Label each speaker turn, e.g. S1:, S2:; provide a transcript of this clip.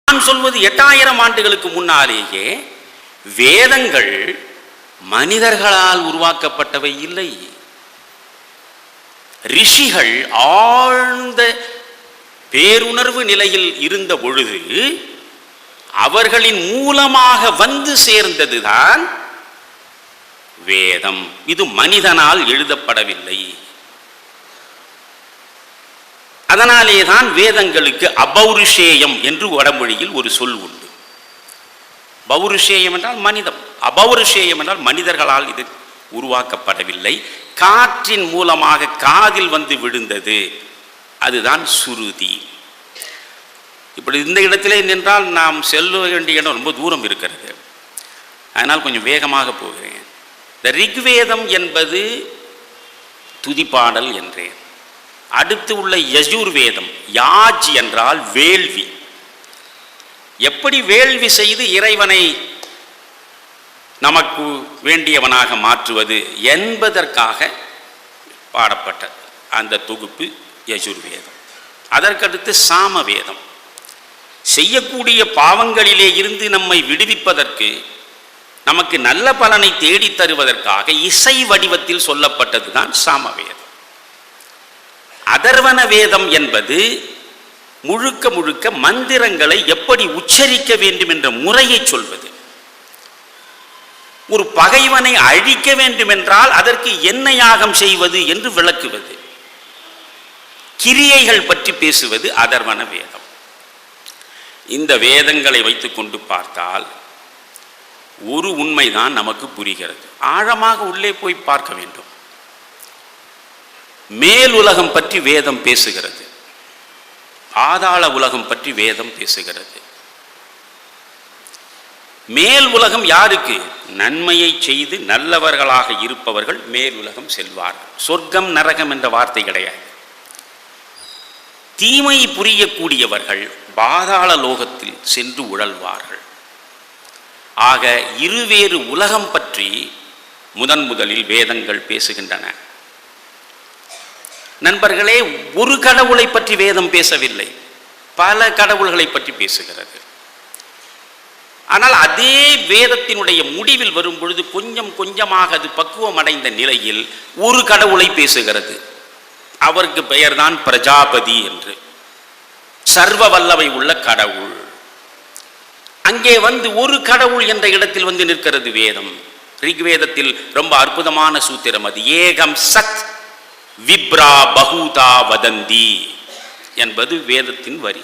S1: நான் சொல்வது 8000 ஆண்டுகளுக்கு முன்னாலேயே வேதங்கள் மனிதர்களால் உருவாக்கப்பட்டவை இல்லை. ரிஷிகள் ஆழ்ந்த பேருணர்வு நிலையில் இருந்த பொழுது அவர்களின் மூலமாக வந்து சேர்ந்ததுதான் வேதம். இது மனிதனால் எழுதப்படவில்லை. அதனாலேதான் வேதங்களுக்கு அபௌருஷேயம் என்று வடமொழியில் ஒரு சொல் உண்டு. பௌருஷேயம் என்றால் மனிதம், அபௌருஷேயம் என்றால் மனிதர்களால் இது உருவாக்கப்படவில்லை, காற்றின் மூலமாக காதில் வந்து விழுந்தது. அதுதான் சுருதி. இப்படி இந்த இடத்திலே நின்றால் நாம் செல்ல வேண்டிய இடம் ரொம்ப தூரம் இருக்கிறது. அதனால் கொஞ்சம் வேகமாக போகிறேன். இந்த ரிக்வேதம் என்பது துதிப்பாடல் என்றேன். அடுத்து உள்ள யஜுர்வேதம், யாஜ் என்றால் வேள்வி. எப்படி வேள்வி செய்து இறைவனை நமக்கு வேண்டியவனாக மாற்றுவது என்பதற்காக பாடப்பட்ட அந்த தொகுப்பு யஜுர்வேதம். அதற்கடுத்து சாமவேதம், செய்யக்கூடிய பாவங்களிலே இருந்து நம்மை விடுவிப்பதற்கு, நமக்கு நல்ல பலனை தேடி தருவதற்காக இசை வடிவத்தில் சொல்லப்பட்டது தான் சாமவேதம். அதர்வன வேதம் என்பது முழுக்க முழுக்க மந்திரங்களை எப்படி உச்சரிக்க வேண்டும் என்ற முறையை சொல்வது. ஒரு பகைவனை அழிக்க வேண்டும் என்றால் அதற்கு என்ன யாகம் செய்வது என்று விளக்குவது. கிரியைகள் பற்றி பேசுவது அதர்வன வேதம். இந்த வேதங்களை வைத்துக் கொண்டு பார்த்தால் ஒரு உண்மைதான் நமக்கு புரிகிறது. ஆழமாக உள்ளே போய் பார்க்க வேண்டும். மேல் உலகம் பற்றி வேதம் பேசுகிறது, பாதாள உலகம் பற்றி வேதம் பேசுகிறது. மேல் உலகம் யாருக்கு? நன்மையை செய்து நல்லவர்களாக இருப்பவர்கள் மேல் உலகம் செல்வார்கள். சொர்க்கம் நரகம் என்ற வார்த்தை கிடையாது. தீமை புரியக்கூடியவர்கள் பாதாள லோகத்தில் சென்று உழல்வார்கள். ஆக இருவேறு உலகம் பற்றி முதலில் வேதங்கள் பேசுகின்றன. நண்பர்களே, ஒரு கடவுளை பற்றி வேதம் பேசவில்லை, பல கடவுள்களை பற்றி பேசுகிறது. ஆனால் அதே வேதத்தினுடைய முடிவில் வரும் பொழுது கொஞ்சம் கொஞ்சமாக அது பக்குவம் அடைந்த நிலையில் ஒரு கடவுளை பேசுகிறது. அவருக்கு பெயர்தான் பிரஜாபதி என்று, சர்வ வல்லமை உள்ள கடவுள். அங்கே வந்து ஒரு கடவுள் என்ற இடத்தில் வந்து நிற்கிறது வேதம். ரிக்வேதத்தில் ரொம்ப அற்புதமான சூத்திரம் அது. ஏகம் சத் விப்ரா பகூதா வதந்தி என்பது வேதத்தின் வரி.